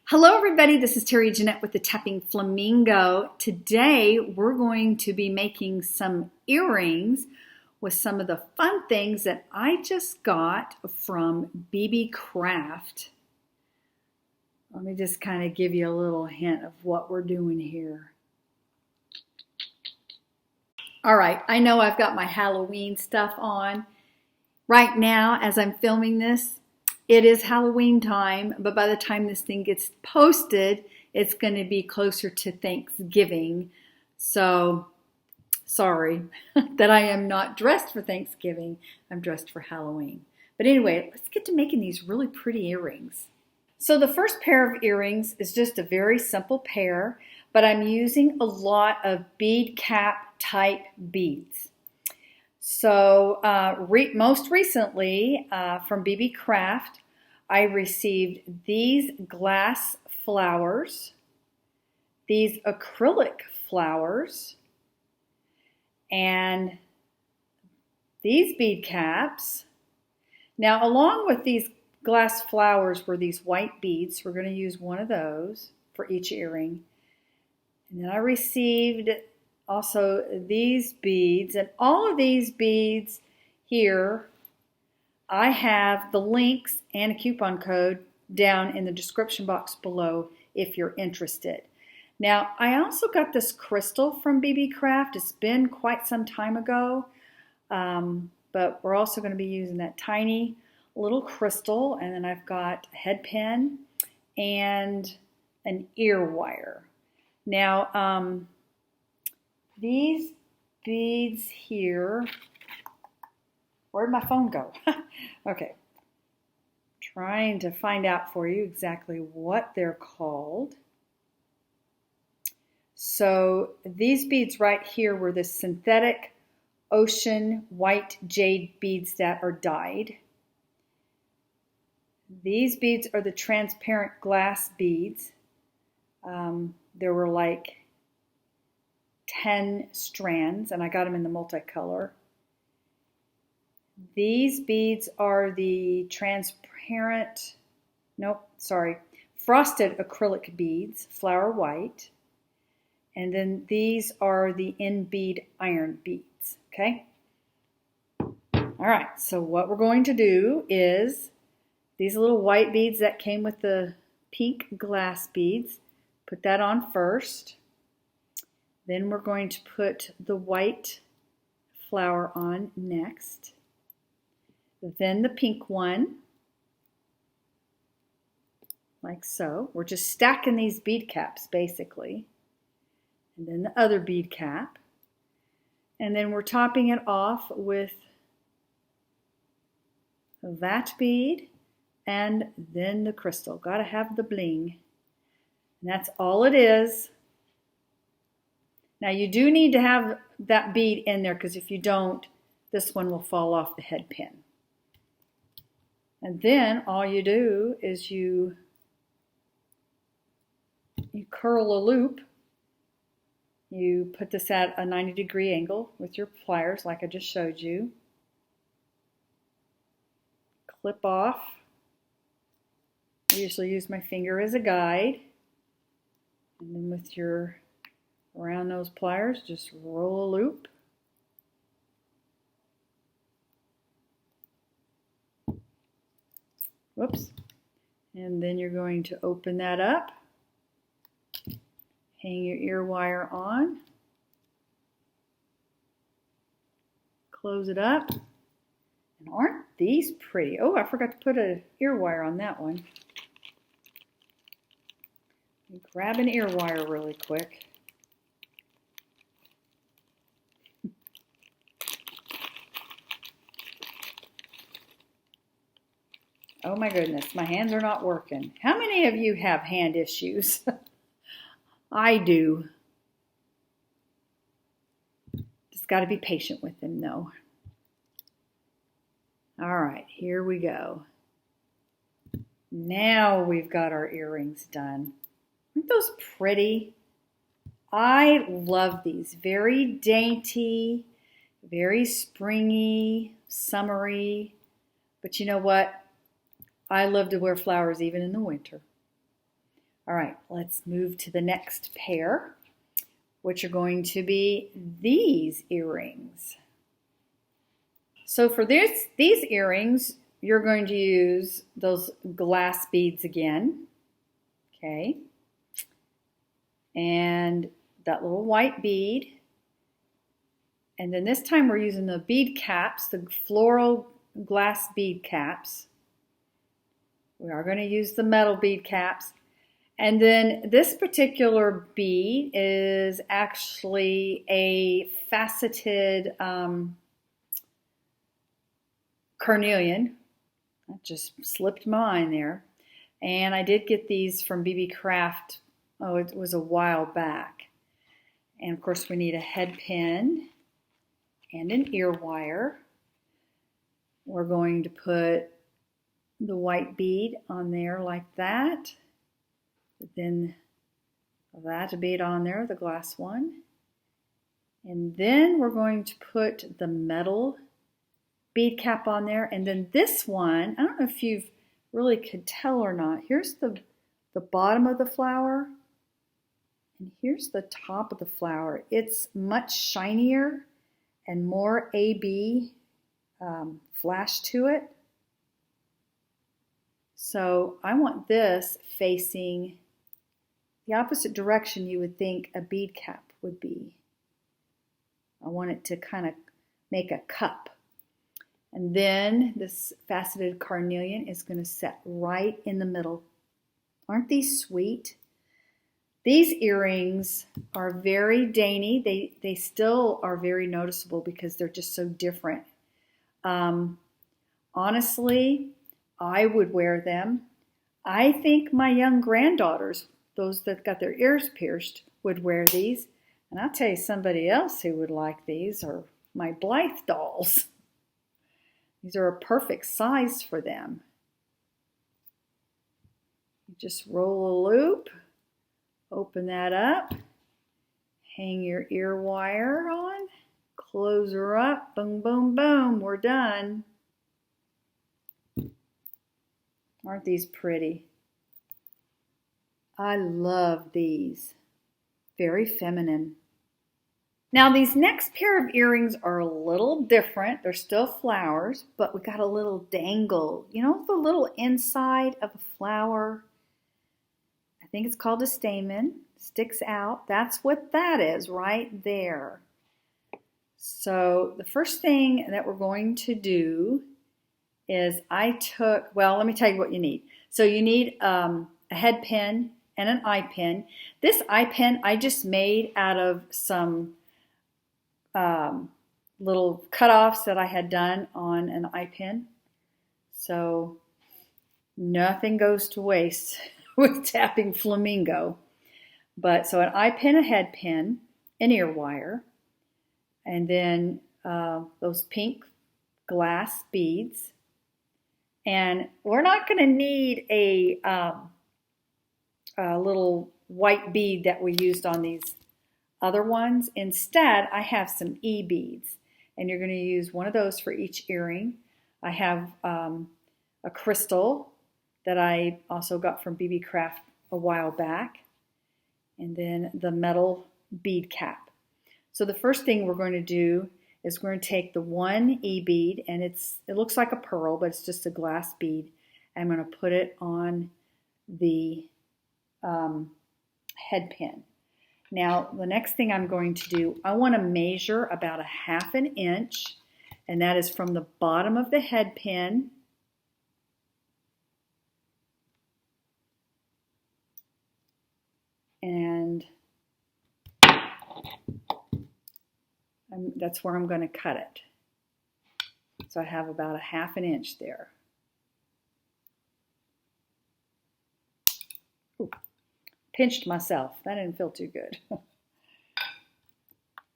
Hello everybody, this is Terry Jeanette with the Tapping Flamingo. Today we're going to be making some earrings with some of the fun things that I just got from BeeBeeCraft. Let me just kind of give you a little hint of what we're doing here. All right, I know I've got my Halloween stuff on. Right now, as I'm filming this, it is Halloween time, but by the time this thing gets posted, it's going to be closer to Thanksgiving. So, sorry that I am not dressed for Thanksgiving. I'm dressed for Halloween. But anyway, let's get to making these really pretty earrings. So the first pair of earrings is just a very simple pair, but I'm using a lot of bead cap type beads. So most recently from BeeBeeCraft, I received these glass flowers, these acrylic flowers, and these bead caps. Now, along with these glass flowers were these white beads. We're going to use one of those for each earring. And then I received also these beads, and all of these beads here, I have the links and a coupon code down in the description box below if you're interested. Now, I also got this crystal from BeeBeeCraft. It's been quite some time ago, but we're also going to be using that tiny little crystal, and then I've got a head pin and an ear wire. Now, these beads here, where'd my phone go? Okay, trying to find out for you exactly what they're called. So these beads right here were the synthetic ocean white jade beads that are dyed. These beads are the transparent glass beads. There were like 10 strands, and I got them in the multicolor. These beads are the frosted acrylic beads, flower white. And then these are the in-bead iron beads, okay? All right, so what we're going to do is these little white beads that came with the pink glass beads, put that on first. Then we're going to put the white flower on next. Then the pink one, like so. We're just stacking these bead caps basically. And then the other bead cap. And then we're topping it off with that bead and then the crystal. Gotta have the bling. And that's all it is. Now you do need to have that bead in there because if you don't, this one will fall off the head pin. And then all you do is you curl a loop. You put this at a 90-degree angle with your pliers like I just showed you. Clip off. I usually use my finger as a guide. And then with your around those pliers, just roll a loop. Whoops. And then you're going to open that up. Hang your ear wire on. Close it up. And aren't these pretty? Oh, I forgot to put an ear wire on that one. Grab an ear wire really quick. Oh my goodness, my hands are not working. How many of you have hand issues? I do. Just got to be patient with them though. All right, here we go. Now we've got our earrings done. Aren't those pretty? I love these. Very dainty, very springy, summery. But you know what? I love to wear flowers even in the winter. All right, let's move to the next pair, which are going to be these earrings. So for these earrings, you're going to use those glass beads again, okay? And that little white bead. And then this time we're using the bead caps, the floral glass bead caps. We are going to use the metal bead caps. And then this particular bead is actually a faceted carnelian. That just slipped my mind there. And I did get these from BeeBeeCraft, oh, it was a while back. And of course we need a head pin and an ear wire. We're going to put the white bead on there like that. Then that bead on there, the glass one. And then we're going to put the metal bead cap on there. And then this one, I don't know if you really could tell or not. Here's the bottom of the flower. And here's the top of the flower. It's much shinier and more AB flash to it. So I want this facing the opposite direction you would think a bead cap would be. I want it to kind of make a cup. And then this faceted carnelian is going to set right in the middle. Aren't these sweet? These earrings are very dainty. They still are very noticeable because they're just so different. Honestly, I would wear them. I think my young granddaughters, those that got their ears pierced, would wear these. And I'll tell you somebody else who would like these are my Blythe dolls. These are a perfect size for them. You just roll a loop, open that up, hang your ear wire on, close her up, boom, boom, boom, we're done. Aren't these pretty? I love these. Very feminine. Now these next pair of earrings are a little different. They're still flowers, but we got a little dangle. You know the little inside of a flower? I think it's called a stamen. Sticks out. That's what that is right there. So the first thing that we're going to do is let me tell you what you need. So you need a head pin and an eye pin. This eye pin I just made out of some little cutoffs that I had done on an eye pin. So nothing goes to waste with tapping flamingo. But so an eye pin, a head pin, an ear wire, and then those pink glass beads. And we're not going to need a little white bead that we used on these other ones. Instead, I have some E beads, and you're going to use one of those for each earring. I have a crystal that I also got from BeeBeeCraft a while back, and then the metal bead cap. So the first thing we're going to do is we're going to take the one E bead, and it looks like a pearl, but it's just a glass bead. I'm going to put it on the head pin. Now, the next thing I'm going to do, I want to measure about 1/2 inch, and that is from the bottom of the head pin and that's where I'm going to cut it. So I have about 1/2 inch there. Ooh, pinched myself. That didn't feel too good.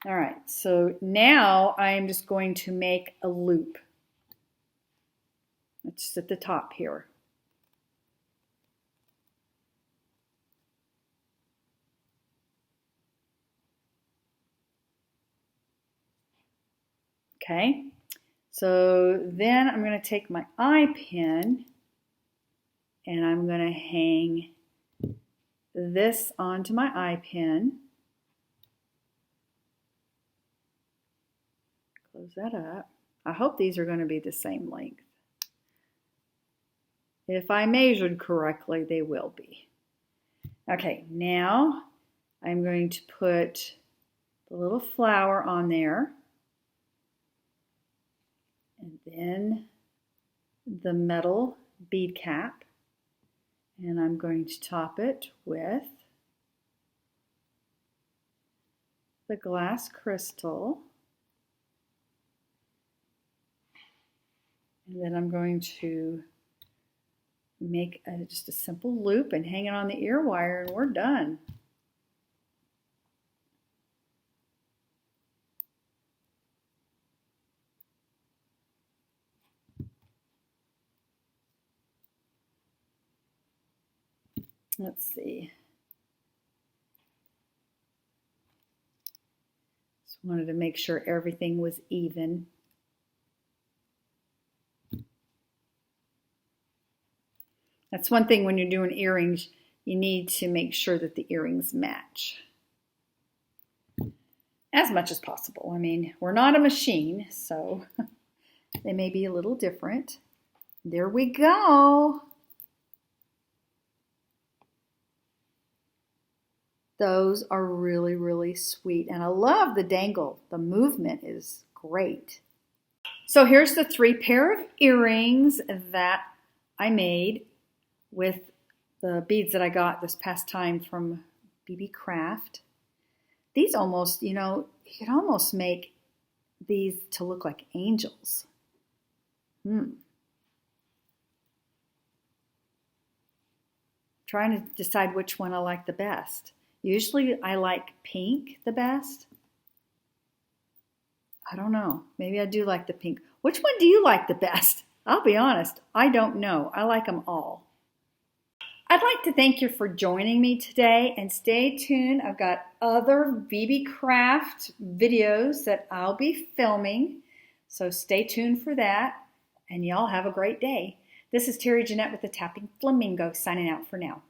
All right, so now I am just going to make a loop. It's at the top here. Okay, so then I'm going to take my eye pin and I'm going to hang this onto my eye pin. Close that up. I hope these are going to be the same length. If I measured correctly, they will be. Okay, now I'm going to put the little flower on there. And then the metal bead cap. And I'm going to top it with the glass crystal. And then I'm going to make just a simple loop and hang it on the ear wire, and we're done. Let's see. Just wanted to make sure everything was even. That's one thing when you're doing earrings, you need to make sure that the earrings match as much as possible. I mean, we're not a machine, so they may be a little different. There we go. Those are really, really sweet. And I love the dangle. The movement is great. So here's the 3 pair of earrings that I made with the beads that I got this past time from BeeBeeCraft. These almost, you know, you could almost make these to look like angels. Trying to decide which one I like the best. Usually I like pink the best. I don't know. Maybe I do like the pink. Which one do you like the best? I'll be honest, I don't know. I like them all. I'd like to thank you for joining me today, and stay tuned. I've got other BeeBeeCraft videos that I'll be filming, so stay tuned for that, and y'all have a great day. This is Terry Jeanette with the Tapping Flamingo signing out for now.